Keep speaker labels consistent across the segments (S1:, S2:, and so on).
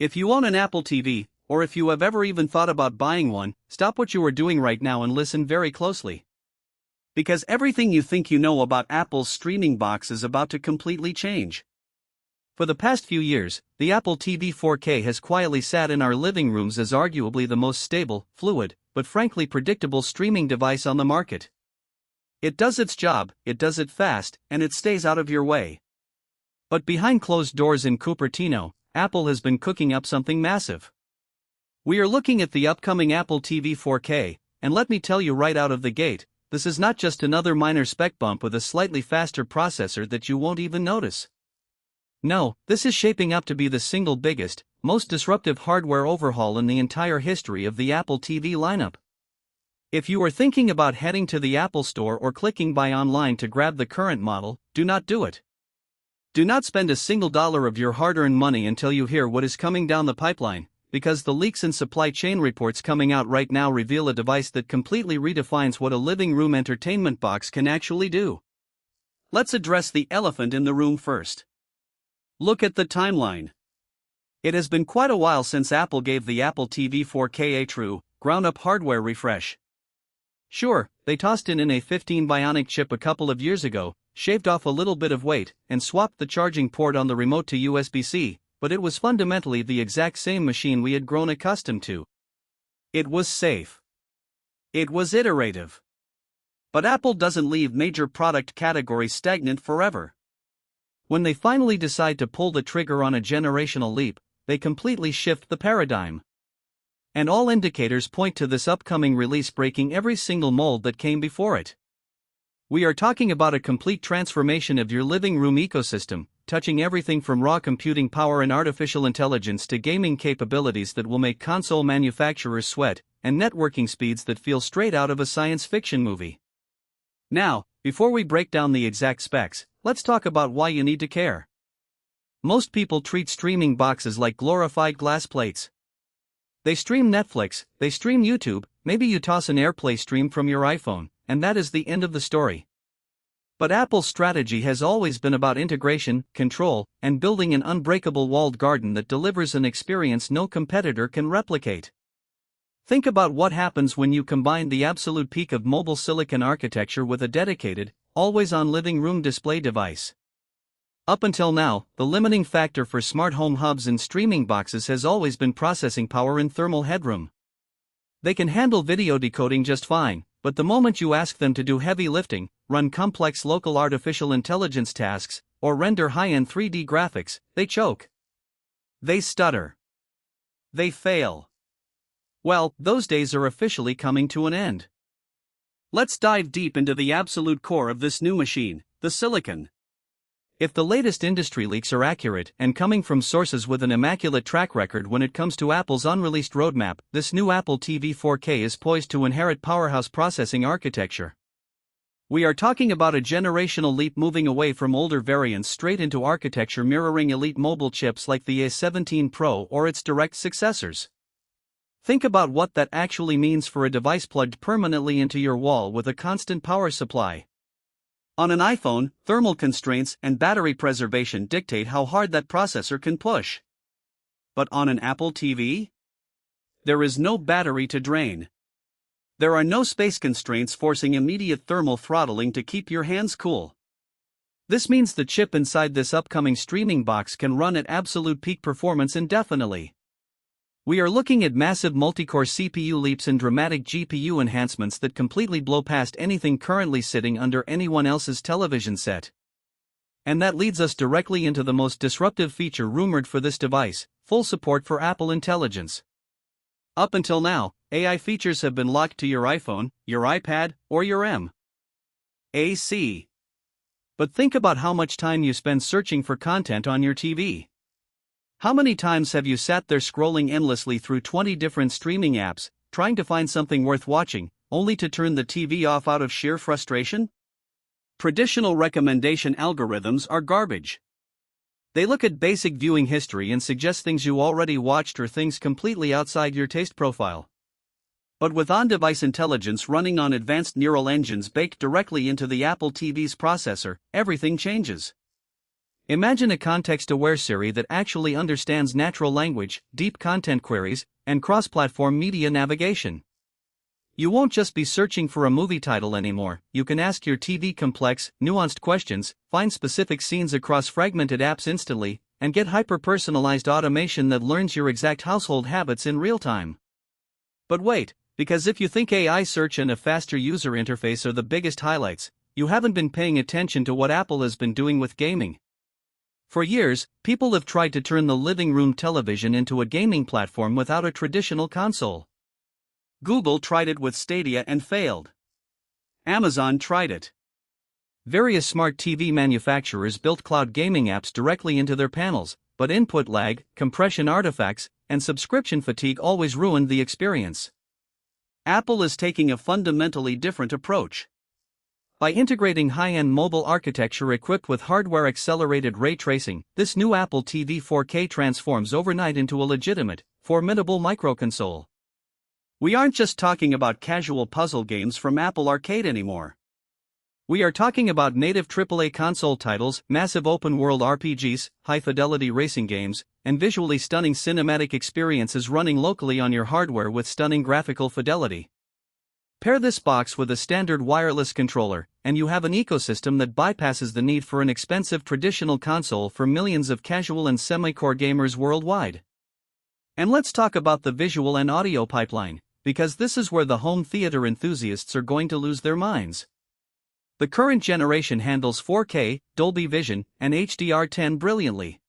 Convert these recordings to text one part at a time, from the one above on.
S1: If you own an Apple TV, or if you have ever even thought about buying one, stop what you are doing right now and listen very closely. Because everything you think you know about Apple's streaming box is about to completely change. For the past few years, the Apple TV 4K has quietly sat in our living rooms as arguably the most stable, fluid, but frankly predictable streaming device on the market. It does its job, it does it fast, and it stays out of your way. But behind closed doors in Cupertino, Apple has been cooking up something massive. We are looking at the upcoming Apple TV 4K, and let me tell you right out of the gate, this is not just another minor spec bump with a slightly faster processor that you won't even notice. No, this is shaping up to be the single biggest, most disruptive hardware overhaul in the entire history of the Apple TV lineup. If you are thinking about heading to the Apple Store or clicking buy online to grab the current model, do not do it. Do not spend a single dollar of your hard-earned money until you hear what is coming down the pipeline, because the leaks and supply chain reports coming out right now reveal a device that completely redefines what a living room entertainment box can actually do. Let's address the elephant in the room first. Look at the timeline. It has been quite a while since Apple gave the Apple TV 4K a true, ground-up hardware refresh. Sure, they tossed in an A15 Bionic chip a couple of years ago, shaved off a little bit of weight, and swapped the charging port on the remote to USB-C, but it was fundamentally the exact same machine we had grown accustomed to. It was safe. It was iterative. But Apple doesn't leave major product categories stagnant forever. When they finally decide to pull the trigger on a generational leap, they completely shift the paradigm. And all indicators point to this upcoming release breaking every single mold that came before it. We are talking about a complete transformation of your living room ecosystem, touching everything from raw computing power and artificial intelligence to gaming capabilities that will make console manufacturers sweat, and networking speeds that feel straight out of a science fiction movie. Now, before we break down the exact specs, let's talk about why you need to care. Most people treat streaming boxes like glorified glass plates. They stream Netflix, they stream YouTube, maybe you toss an AirPlay stream from your iPhone, and that is the end of the story. But Apple's strategy has always been about integration, control, and building an unbreakable walled garden that delivers an experience no competitor can replicate. Think about what happens when you combine the absolute peak of mobile silicon architecture with a dedicated, always-on living room display device. Up until now, the limiting factor for smart home hubs and streaming boxes has always been processing power and thermal headroom. They can handle video decoding just fine, but the moment you ask them to do heavy lifting, run complex local artificial intelligence tasks, or render high-end 3D graphics, they choke. They stutter. They fail. Well, those days are officially coming to an end. Let's dive deep into the absolute core of this new machine, the silicon. If the latest industry leaks are accurate and coming from sources with an immaculate track record when it comes to Apple's unreleased roadmap, this new Apple TV 4K is poised to inherit powerhouse processing architecture. We are talking about a generational leap moving away from older variants straight into architecture mirroring elite mobile chips like the A17 Pro or its direct successors. Think about what that actually means for a device plugged permanently into your wall with a constant power supply. On an iPhone, thermal constraints and battery preservation dictate how hard that processor can push. But on an Apple TV? There is no battery to drain. There are no space constraints forcing immediate thermal throttling to keep your hands cool. This means the chip inside this upcoming streaming box can run at absolute peak performance indefinitely. We are looking at massive multi-core CPU leaps and dramatic GPU enhancements that completely blow past anything currently sitting under anyone else's television set. And that leads us directly into the most disruptive feature rumored for this device: full support for Apple Intelligence. Up until now, AI features have been locked to your iPhone, your iPad, or your AC. But think about how much time you spend searching for content on your TV. How many times have you sat there scrolling endlessly through 20 different streaming apps, trying to find something worth watching, only to turn the TV off out of sheer frustration? Traditional recommendation algorithms are garbage. They look at basic viewing history and suggest things you already watched or things completely outside your taste profile. But with on-device intelligence running on advanced neural engines baked directly into the Apple TV's processor, everything changes. Imagine a context-aware Siri that actually understands natural language, deep content queries, and cross-platform media navigation. You won't just be searching for a movie title anymore. You can ask your TV complex, nuanced questions, find specific scenes across fragmented apps instantly, and get hyper-personalized automation that learns your exact household habits in real time. But wait, because if you think AI search and a faster user interface are the biggest highlights, you haven't been paying attention to what Apple has been doing with gaming. For years, people have tried to turn the living room television into a gaming platform without a traditional console. Google tried it with Stadia and failed. Amazon tried it. Various smart TV manufacturers built cloud gaming apps directly into their panels, but input lag, compression artifacts, and subscription fatigue always ruined the experience. Apple is taking a fundamentally different approach. By integrating high-end mobile architecture equipped with hardware-accelerated ray tracing, this new Apple TV 4K transforms overnight into a legitimate, formidable microconsole. We aren't just talking about casual puzzle games from Apple Arcade anymore. We are talking about native AAA console titles, massive open-world RPGs, high-fidelity racing games, and visually stunning cinematic experiences running locally on your hardware with stunning graphical fidelity. Pair this box with a standard wireless controller, and you have an ecosystem that bypasses the need for an expensive traditional console for millions of casual and semi-core gamers worldwide. And let's talk about the visual and audio pipeline, because this is where the home theater enthusiasts are going to lose their minds. The current generation handles 4K, Dolby Vision, and HDR10 brilliantly.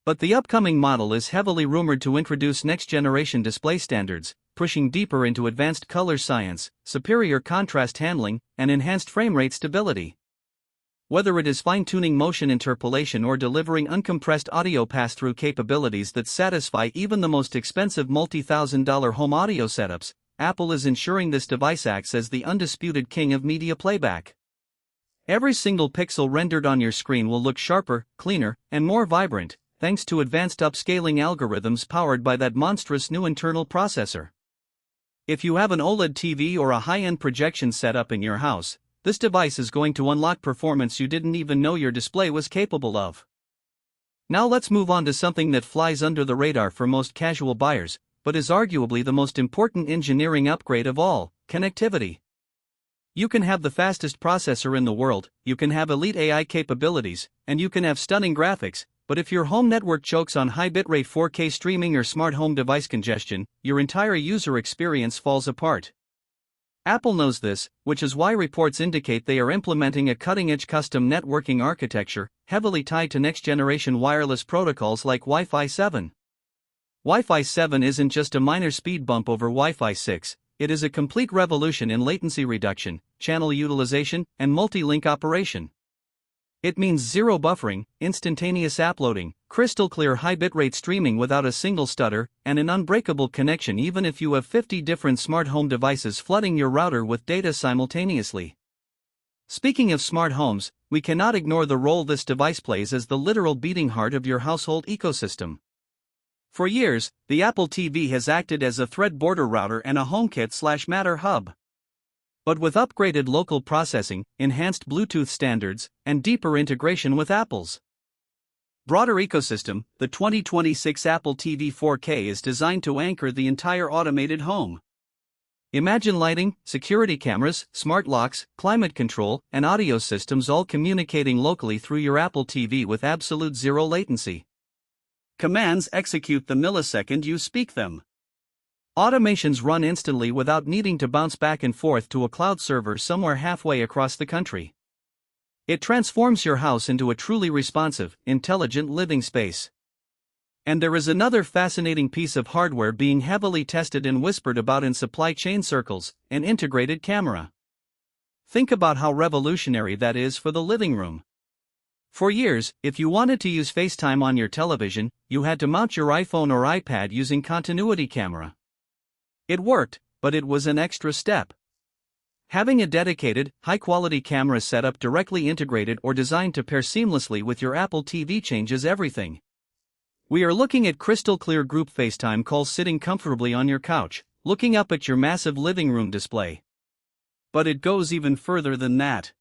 S1: But the upcoming model is heavily rumored to introduce next-generation display standards, pushing deeper into advanced color science, superior contrast handling, and enhanced frame rate stability. Whether it is fine-tuning motion interpolation or delivering uncompressed audio pass-through capabilities that satisfy even the most expensive multi-thousand-dollar home audio setups, Apple is ensuring this device acts as the undisputed king of media playback. Every single pixel rendered on your screen will look sharper, cleaner, and more vibrant, thanks to advanced upscaling algorithms powered by that monstrous new internal processor. If you have an OLED TV or a high-end projection setup in your house, this device is going to unlock performance you didn't even know your display was capable of. Now let's move on to something that flies under the radar for most casual buyers, but is arguably the most important engineering upgrade of all: connectivity. You can have the fastest processor in the world, you can have elite AI capabilities, and you can have stunning graphics, but if your home network chokes on high bitrate 4K streaming or smart home device congestion, your entire user experience falls apart. Apple knows this, which is why reports indicate they are implementing a cutting-edge custom networking architecture, heavily tied to next-generation wireless protocols like Wi-Fi 7. Wi-Fi 7 isn't just a minor speed bump over Wi-Fi 6, it is a complete revolution in latency reduction, channel utilization, and multi-link operation. It means zero buffering, instantaneous app loading, crystal clear high bitrate streaming without a single stutter, and an unbreakable connection even if you have 50 different smart home devices flooding your router with data simultaneously. Speaking of smart homes, we cannot ignore the role this device plays as the literal beating heart of your household ecosystem. For years, the Apple TV has acted as a thread border router and a HomeKit/Matter hub. But with upgraded local processing, enhanced Bluetooth standards, and deeper integration with Apple's broader ecosystem, the 2026 Apple TV 4K is designed to anchor the entire automated home. Imagine lighting, security cameras, smart locks, climate control, and audio systems all communicating locally through your Apple TV with absolute zero latency. Commands execute the millisecond you speak them. Automations run instantly without needing to bounce back and forth to a cloud server somewhere halfway across the country. It transforms your house into a truly responsive, intelligent living space. And there is another fascinating piece of hardware being heavily tested and whispered about in supply chain circles: an integrated camera. Think about how revolutionary that is for the living room. For years, if you wanted to use FaceTime on your television, you had to mount your iPhone or iPad using continuity camera. It worked, but it was an extra step. Having a dedicated, high-quality camera setup directly integrated or designed to pair seamlessly with your Apple TV changes everything. We are looking at crystal-clear group FaceTime calls sitting comfortably on your couch, looking up at your massive living room display. But it goes even further than that.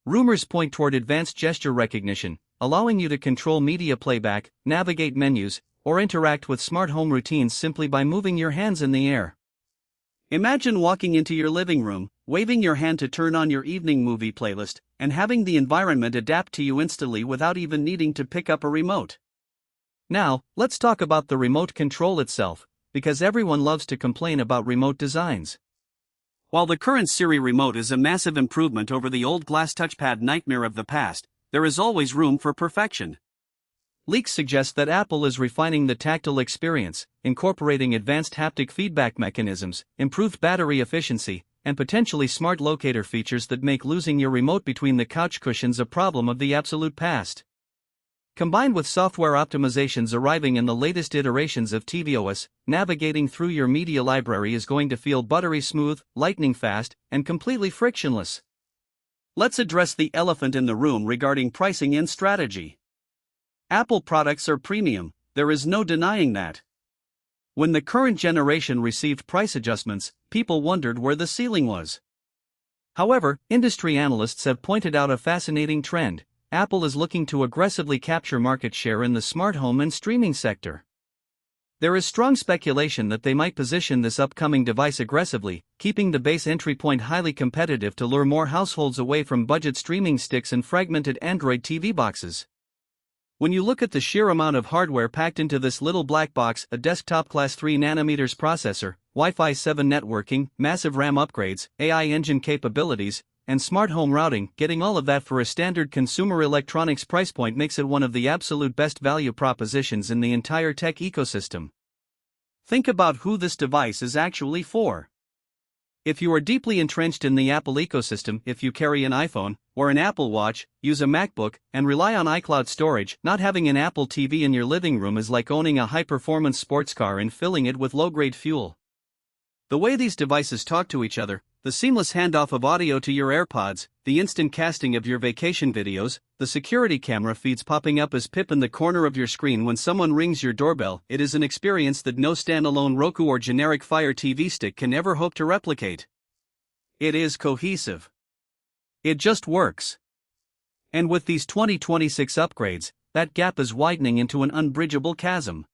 S1: Rumors point toward advanced gesture recognition, allowing you to control media playback, navigate menus, or interact with smart home routines simply by moving your hands in the air. Imagine walking into your living room, waving your hand to turn on your evening movie playlist, and having the environment adapt to you instantly without even needing to pick up a remote. Now, let's talk about the remote control itself, because everyone loves to complain about remote designs. While the current Siri remote is a massive improvement over the old glass touchpad nightmare of the past, there is always room for perfection. Leaks suggest that Apple is refining the tactile experience, incorporating advanced haptic feedback mechanisms, improved battery efficiency, and potentially smart locator features that make losing your remote between the couch cushions a problem of the absolute past. Combined with software optimizations arriving in the latest iterations of tvOS, navigating through your media library is going to feel buttery smooth, lightning fast, and completely frictionless. Let's address the elephant in the room regarding pricing and strategy. Apple products are premium, there is no denying that. When the current generation received price adjustments, people wondered where the ceiling was. However, industry analysts have pointed out a fascinating trend. Apple is looking to aggressively capture market share in the smart home and streaming sector. There is strong speculation that they might position this upcoming device aggressively, keeping the base entry point highly competitive to lure more households away from budget streaming sticks and fragmented Android TV boxes. When you look at the sheer amount of hardware packed into this little black box, a desktop class 3nm processor, Wi-Fi 7 networking, massive RAM upgrades, AI engine capabilities, and smart home routing, getting all of that for a standard consumer electronics price point makes it one of the absolute best value propositions in the entire tech ecosystem. Think about who this device is actually for. If you are deeply entrenched in the Apple ecosystem, if you carry an iPhone or an Apple Watch, use a MacBook, and rely on iCloud storage, not having an Apple TV in your living room is like owning a high-performance sports car and filling it with low-grade fuel. The way these devices talk to each other, the seamless handoff of audio to your AirPods, the instant casting of your vacation videos, the security camera feeds popping up as pip in the corner of your screen when someone rings your doorbell, it is an experience that no standalone Roku or generic Fire TV stick can ever hope to replicate. It is cohesive. It just works. And with these 2026 upgrades, that gap is widening into an unbridgeable chasm.